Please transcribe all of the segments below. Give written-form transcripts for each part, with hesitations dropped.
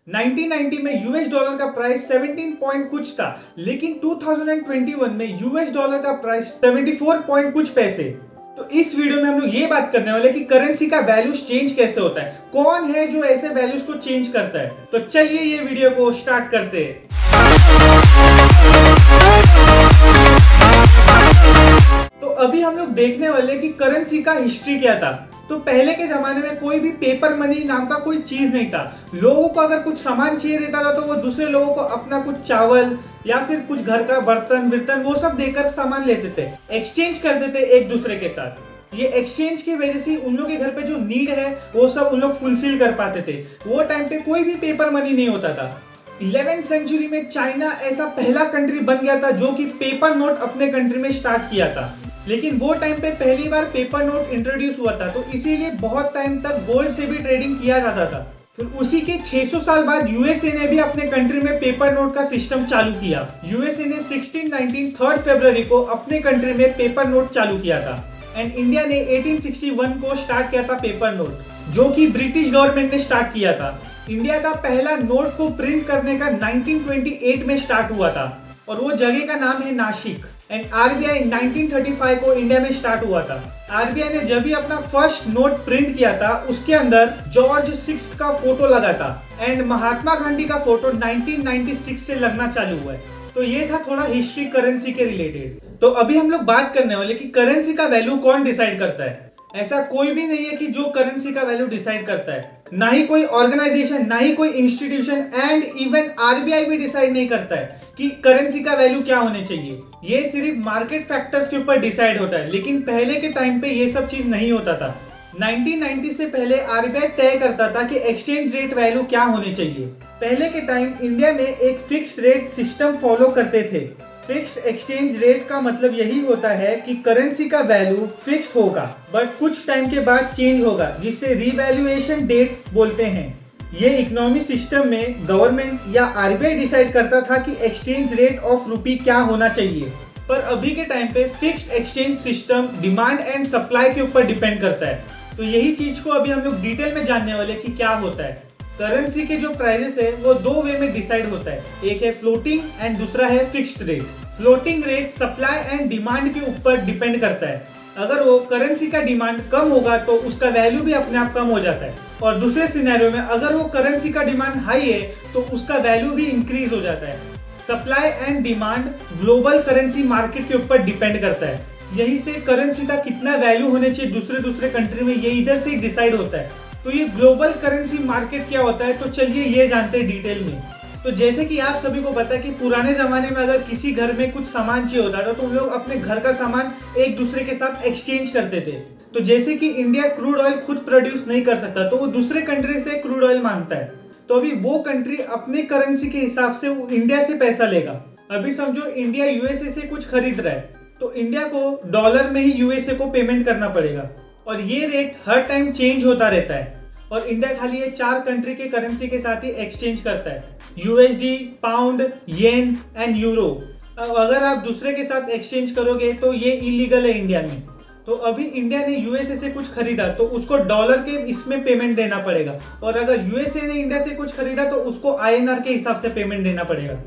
1990 में US dollar का price 17 point कुछ था, लेकिन 2021 में यूएस डॉलर का प्राइस 74 पॉइंट कुछ पैसे। तो इस वीडियो में हम लोग ये बात करने वाले कि करेंसी का वैल्यूज चेंज कैसे होता है, कौन है जो ऐसे वैल्यूज को चेंज करता है। तो चलिए ये वीडियो को स्टार्ट करते हैं। तो अभी हम लोग देखने वाले कि करेंसी का हिस्ट्री क्या था। तो पहले के जमाने में कोई भी पेपर मनी नाम का कोई चीज नहीं था। लोगों को अगर कुछ सामान चाहिए रहता था तो वो दूसरे लोगों को अपना कुछ चावल या फिर कुछ घर का बर्तन विर्तन वो सब देकर सामान लेते थे, एक्सचेंज करते थे एक दूसरे के साथ। ये एक्सचेंज की वजह से उन लोगों के घर पे जो नीड है वो सब उन लोग फुलफिल कर पाते थे। वो टाइम पे कोई भी पेपर मनी नहीं होता था। 11वीं सेंचुरी में चाइना ऐसा पहला कंट्री बन गया था जो कि पेपर नोट अपने कंट्री में स्टार्ट किया था। लेकिन वो टाइम पे पहली बार पेपर नोट इंट्रोड्यूस हुआ था, तो इसीलिए बहुत टाइम तक गोल्ड से भी ट्रेडिंग किया जाता था। फिर उसी के 600 साल बाद यूएसए ने भी अपने कंट्री में पेपर नोट का सिस्टम चालू किया। यूएसए ने 1619 3 फरवरी को अपने कंट्री में पेपर नोट चालू किया था। एंड इंडिया ने 1861 को स्टार्ट किया था पेपर नोट, जो कि ब्रिटिश गवर्नमेंट ने स्टार्ट किया था। इंडिया का पहला नोट को प्रिंट करने का 1928 में स्टार्ट हुआ था और वो जगह का नाम है नासिक। एंड आरबीआई 1935 को इंडिया में स्टार्ट हुआ था। आरबीआई ने जब भी अपना फर्स्ट नोट प्रिंट किया था उसके अंदर जॉर्ज 6 का फोटो लगा था एंड महात्मा गांधी का फोटो 1996 से लगना चालू हुआ है। तो ये था थोड़ा हिस्ट्री करेंसी के रिलेटेड। तो अभी हम लोग बात करने वाले कि करेंसी का वैल्यू कौन डिसाइड करता है। ऐसा कोई भी नहीं है कि जो करेंसी का वैल्यू डिसाइड करता है, ना ही कोई ऑर्गेनाइजेशन, ना ही कोई इंस्टीट्यूशन एंड इवन आरबीआई भी डिसाइड नहीं करता है कि करेंसी का वैल्यू क्या होने चाहिए। ये सिर्फ मार्केट फैक्टर्स के ऊपर डिसाइड होता है, लेकिन पहले के टाइम पे ये सब चीज नहीं होता था। 1990 से पहले आरबीआई तय करता था कि एक्सचेंज रेट वैल्यू क्या होने चाहिए। पहले के टाइम इंडिया में एक फिक्स्ड रेट सिस्टम फॉलो करते थे। फिक्स्ड एक्सचेंज रेट का मतलब यही होता है कि करेंसी का वैल्यू फिक्स्ड होगा बट कुछ टाइम के बाद चेंज होगा, जिसे रिवैल्यूएशन डेट्स बोलते हैं। ये इकोनॉमी सिस्टम में गवर्नमेंट या आरबीआई डिसाइड करता था कि एक्सचेंज रेट ऑफ रुपी क्या होना चाहिए। पर अभी के टाइम पे fixed exchange system demand and supply के ऊपर डिपेंड करता है। तो यही चीज को अभी हम लोग डिटेल में जानने वाले कि क्या होता है। करेंसी के जो प्राइसेस है वो दो वे में डिसाइड होता है, एक है फ्लोटिंग एंड दूसरा है fixed rate. Floating rate supply and demand के ऊपर डिपेंड करता है। अगर वो करेंसी का डिमांड कम होगा तो उसका वैल्यू भी अपने आप कम हो जाता है, और दूसरे सिनेरियो में अगर वो करेंसी का डिमांड हाई है तो उसका वैल्यू भी इंक्रीज हो जाता है। Supply and demand global currency market के ऊपर डिपेंड करता है। यही से करेंसी का कितना वैल्यू होने चाहिए दूसरे कंट्री में, ये इधर से डिसाइड होता है। तो ये ग्लोबल करेंसी मार्केट क्या होता है, तो चलिए ये जानते हैं डिटेल में। तो जैसे कि आप सभी को पता है कि पुराने जमाने में अगर किसी घर में कुछ सामान चाहिए होता था तो लोग अपने घर का सामान एक दूसरे के साथ एक्सचेंज करते थे। तो जैसे कि इंडिया क्रूड ऑयल खुद प्रोड्यूस नहीं कर सकता तो वो दूसरे कंट्री से क्रूड ऑयल मांगता है, तो अभी वो कंट्री अपने करेंसी के हिसाब से इंडिया से पैसा लेगा। अभी समझो इंडिया यूएसए से कुछ खरीद रहा है तो इंडिया को डॉलर में ही यूएसए को पेमेंट करना पड़ेगा, और ये रेट हर टाइम चेंज होता रहता है। और इंडिया खाली ये 4 कंट्री के करेंसी के साथ ही एक्सचेंज करता है, USD, pound, yen and euro. अगर आप दूसरे के साथ एक्सचेंज करोगे तो ये इलीगल है इंडिया में। तो अभी इंडिया ने यूएसए से कुछ खरीदा तो उसको डॉलर के इसमें पेमेंट देना पड़ेगा, और अगर यूएसए ने इंडिया से कुछ खरीदा तो उसको आईएनआर के हिसाब से पेमेंट देना पड़ेगा।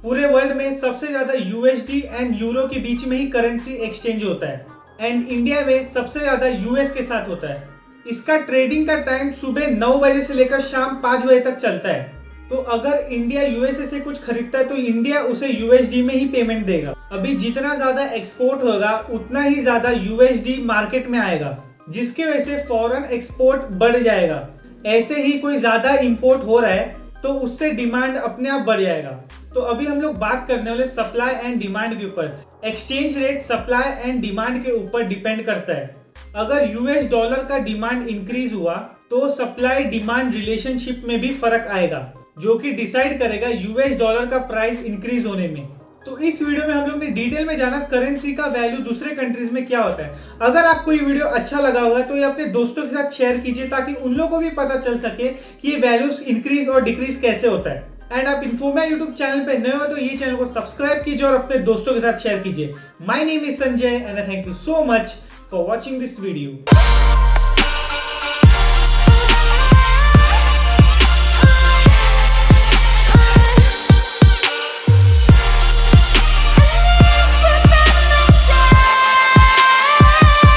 पूरे वर्ल्ड में सबसे ज्यादा यूएसडी एंड यूरो के बीच में ही करेंसी एक्सचेंज होता है, एंड इंडिया में सबसे ज्यादा यूएस के साथ होता है। इसका ट्रेडिंग का टाइम सुबह 9 बजे से लेकर शाम 5 बजे तक चलता है। तो अगर इंडिया यूएसए से कुछ खरीदता है तो इंडिया उसे यूएसडी में ही पेमेंट देगा। अभी जितना ज्यादा एक्सपोर्ट होगा उतना ही ज्यादा यूएसडी मार्केट में आएगा, जिसकी वजह से फॉरेन एक्सपोर्ट बढ़ जाएगा। ऐसे ही कोई ज्यादा इंपोर्ट हो रहा है तो उससे डिमांड अपने आप बढ़ जाएगा। तो अभी हम लोग बात करने वाले सप्लाई एंड डिमांड के ऊपर। Exchange rate supply and demand के ऊपर डिपेंड करता है। अगर यूएस डॉलर का डिमांड इंक्रीज हुआ तो सप्लाई डिमांड रिलेशनशिप में भी फर्क आएगा, जो कि डिसाइड करेगा यूएस डॉलर का प्राइस इंक्रीज होने में। तो इस वीडियो में हम लोग ने डिटेल में जाना करेंसी का वैल्यू दूसरे कंट्रीज में क्या होता है। अगर आपको ये वीडियो अच्छा लगा होगा तो ये अपने दोस्तों के साथ शेयर कीजिए ताकि उन लोगों को भी पता चल सके कि ये वैल्यूज इंक्रीज और डिक्रीज कैसे होता है। एंड आप इन्फोमेया यूट्यूब चैनल पे नए हो तो ये चैनल को सब्सक्राइब कीजिए और अपने दोस्तों के साथ शेयर कीजिए। My name is Sanjay and thank you so much for watching this video.